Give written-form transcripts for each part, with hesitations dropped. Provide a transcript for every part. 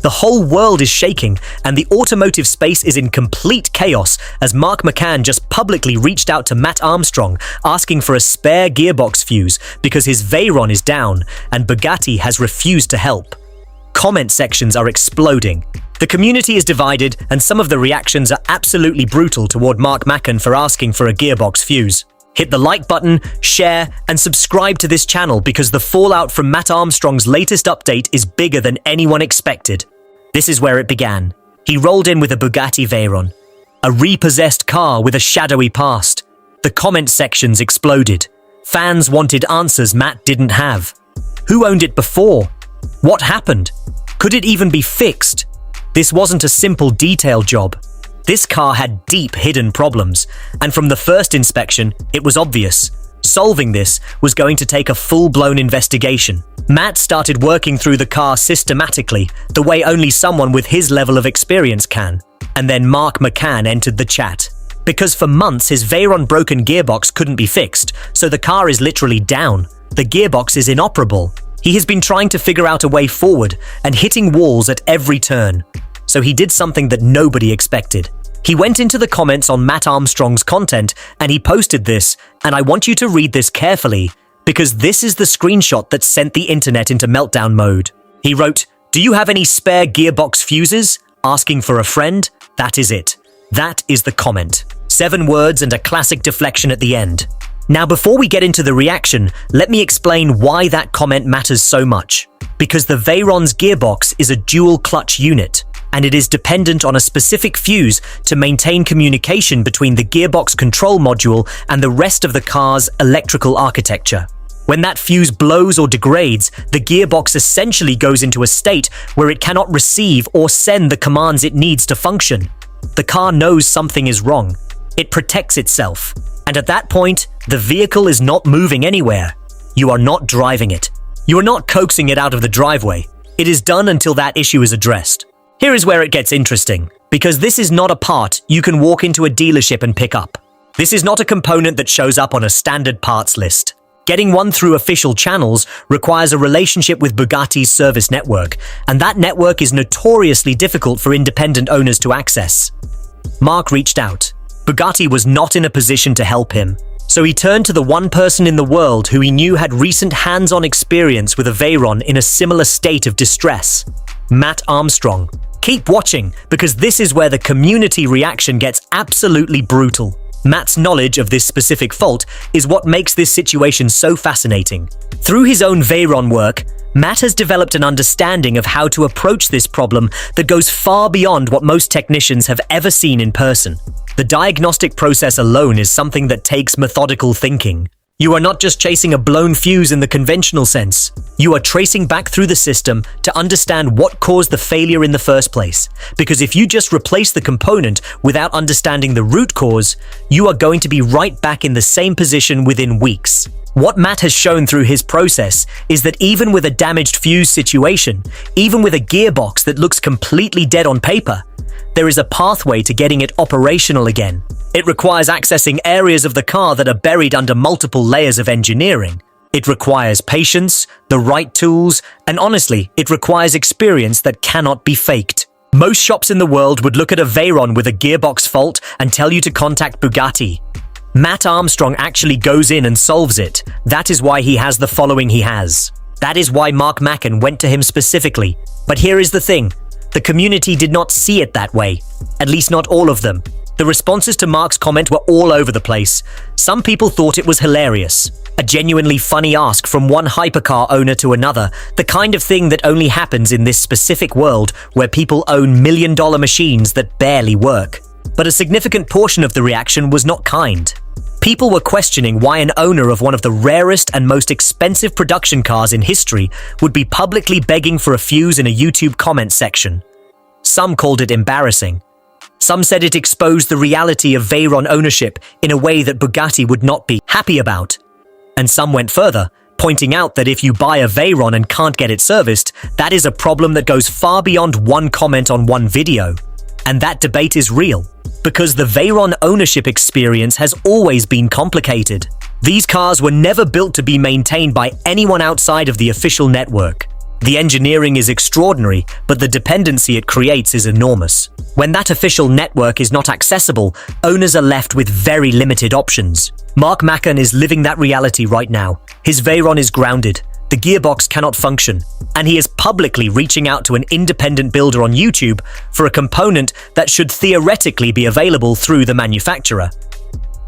The whole world is shaking, and the automotive space is in complete chaos as Mark McCann just publicly reached out to Matt Armstrong asking for a spare gearbox fuse because his Veyron is down and Bugatti has refused to help. Comment sections are exploding. The community is divided, and some of the reactions are absolutely brutal toward Mark McCann for asking for a gearbox fuse. Hit the like button, share, and subscribe to this channel because the fallout from Matt Armstrong's latest update is bigger than anyone expected. This is where it began. He rolled in with a Bugatti Veyron, a repossessed car with a shadowy past. The comment sections exploded. Fans wanted answers Matt didn't have. Who owned it before? What happened? Could it even be fixed? This wasn't a simple detail job. This car had deep hidden problems, and from the first inspection, it was obvious. Solving this was going to take a full-blown investigation. Matt started working through the car systematically, the way only someone with his level of experience can. And then Mark McCann entered the chat. Because for months his Veyron broken gearbox couldn't be fixed, so the car is literally down. The gearbox is inoperable. He has been trying to figure out a way forward and hitting walls at every turn. So he did something that nobody expected. He went into the comments on Matt Armstrong's content and he posted this, and I want you to read this carefully because this is the screenshot that sent the internet into meltdown mode. He wrote, "Do you have any spare gearbox fuses? Asking for a friend?" That is it. That is the comment. 7 words and a classic deflection at the end. Now, before we get into the reaction, let me explain why that comment matters so much. Because the Veyron's gearbox is a dual clutch unit, and it is dependent on a specific fuse to maintain communication between the gearbox control module and the rest of the car's electrical architecture. When that fuse blows or degrades, the gearbox essentially goes into a state where it cannot receive or send the commands it needs to function. The car knows something is wrong. It protects itself. And at that point, the vehicle is not moving anywhere. You are not driving it. You are not coaxing it out of the driveway. It is done until that issue is addressed. Here is where it gets interesting, because this is not a part you can walk into a dealership and pick up. This is not a component that shows up on a standard parts list. Getting one through official channels requires a relationship with Bugatti's service network, and that network is notoriously difficult for independent owners to access. Mark reached out. Bugatti was not in a position to help him, so he turned to the one person in the world who he knew had recent hands-on experience with a Veyron in a similar state of distress. Matt Armstrong. Keep watching, because this is where the community reaction gets absolutely brutal. Matt's knowledge of this specific fault is what makes this situation so fascinating. Through his own Veyron work, Matt has developed an understanding of how to approach this problem that goes far beyond what most technicians have ever seen in person. The diagnostic process alone is something that takes methodical thinking. You are not just chasing a blown fuse in the conventional sense. You are tracing back through the system to understand what caused the failure in the first place. Because if you just replace the component without understanding the root cause, you are going to be right back in the same position within weeks. What Matt has shown through his process is that even with a damaged fuse situation, even with a gearbox that looks completely dead on paper, there is a pathway to getting it operational again. It requires accessing areas of the car that are buried under multiple layers of engineering. It requires patience, the right tools, and honestly, it requires experience that cannot be faked. Most shops in the world would look at a Veyron with a gearbox fault and tell you to contact Bugatti. Matt Armstrong actually goes in and solves it. That is why he has the following he has. That is why Mark McCann went to him specifically. But here is the thing. The community did not see it that way. At least not all of them. The responses to Mark's comment were all over the place. Some people thought it was hilarious. A genuinely funny ask from one hypercar owner to another, the kind of thing that only happens in this specific world where people own million-dollar machines that barely work. But a significant portion of the reaction was not kind. People were questioning why an owner of one of the rarest and most expensive production cars in history would be publicly begging for a fuse in a YouTube comment section. Some called it embarrassing. Some said it exposed the reality of Veyron ownership in a way that Bugatti would not be happy about. And some went further, pointing out that if you buy a Veyron and can't get it serviced, that is a problem that goes far beyond one comment on one video. And that debate is real, because the Veyron ownership experience has always been complicated. These cars were never built to be maintained by anyone outside of the official network. The engineering is extraordinary, but the dependency it creates is enormous. When that official network is not accessible, owners are left with very limited options. Mark McCann is living that reality right now. His Veyron is grounded, the gearbox cannot function, and he is publicly reaching out to an independent builder on YouTube for a component that should theoretically be available through the manufacturer.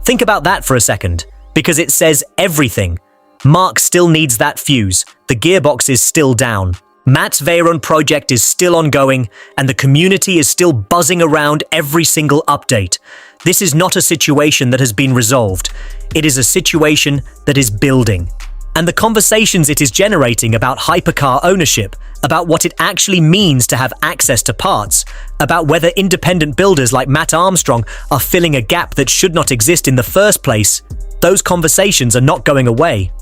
Think about that for a second, because it says everything. Mark still needs that fuse, the gearbox is still down. Matt's Veyron project is still ongoing, and the community is still buzzing around every single update. This is not a situation that has been resolved. It is a situation that is building. And the conversations it is generating about hypercar ownership, about what it actually means to have access to parts, about whether independent builders like Matt Armstrong are filling a gap that should not exist in the first place, those conversations are not going away.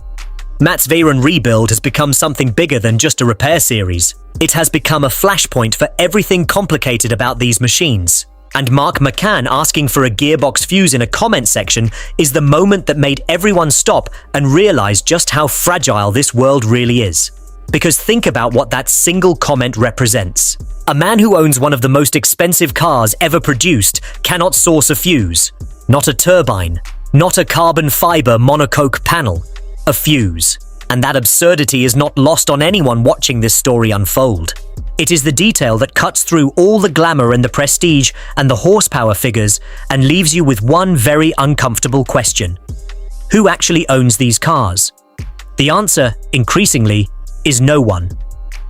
Matt's Veyron rebuild has become something bigger than just a repair series. It has become a flashpoint for everything complicated about these machines. And Mark McCann asking for a gearbox fuse in a comment section is the moment that made everyone stop and realize just how fragile this world really is. Because think about what that single comment represents. A man who owns one of the most expensive cars ever produced cannot source a fuse. Not a turbine. Not a carbon fiber monocoque panel. A fuse. And that absurdity is not lost on anyone watching this story unfold. It is the detail that cuts through all the glamour and the prestige and the horsepower figures and leaves you with one very uncomfortable question. Who actually owns these cars? The answer, increasingly, is no one.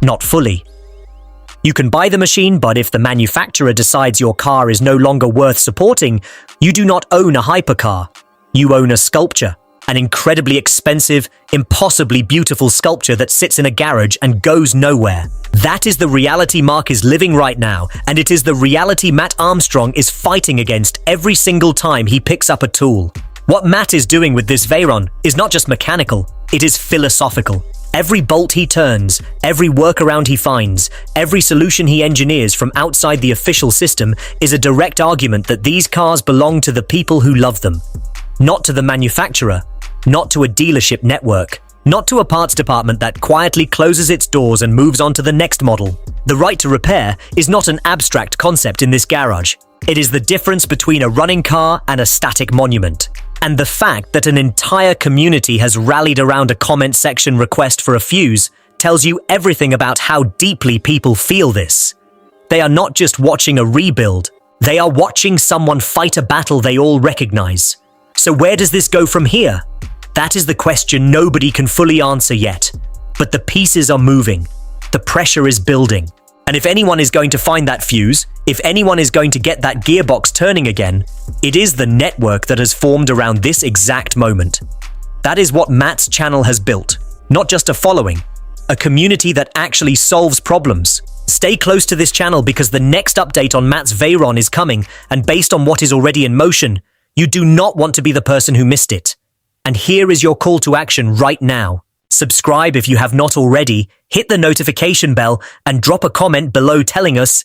Not fully. You can buy the machine, but if the manufacturer decides your car is no longer worth supporting, you do not own a hypercar. You own a sculpture. An incredibly expensive, impossibly beautiful sculpture that sits in a garage and goes nowhere. That is the reality Mark is living right now, and it is the reality Matt Armstrong is fighting against every single time he picks up a tool. What Matt is doing with this Veyron is not just mechanical, it is philosophical. Every bolt he turns, every workaround he finds, every solution he engineers from outside the official system is a direct argument that these cars belong to the people who love them. Not to the manufacturer, not to a dealership network, not to a parts department that quietly closes its doors and moves on to the next model. The right to repair is not an abstract concept in this garage. It is the difference between a running car and a static monument. And the fact that an entire community has rallied around a comment section request for a fuse tells you everything about how deeply people feel this. They are not just watching a rebuild, they are watching someone fight a battle they all recognize. So where does this go from here? That is the question nobody can fully answer yet. But the pieces are moving. The pressure is building. And if anyone is going to find that fuse, if anyone is going to get that gearbox turning again, it is the network that has formed around this exact moment. That is what Matt's channel has built. Not just a following, a community that actually solves problems. Stay close to this channel because the next update on Matt's Veyron is coming, and based on what is already in motion, you do not want to be the person who missed it. And here is your call to action right now. Subscribe if you have not already, hit the notification bell, and drop a comment below telling us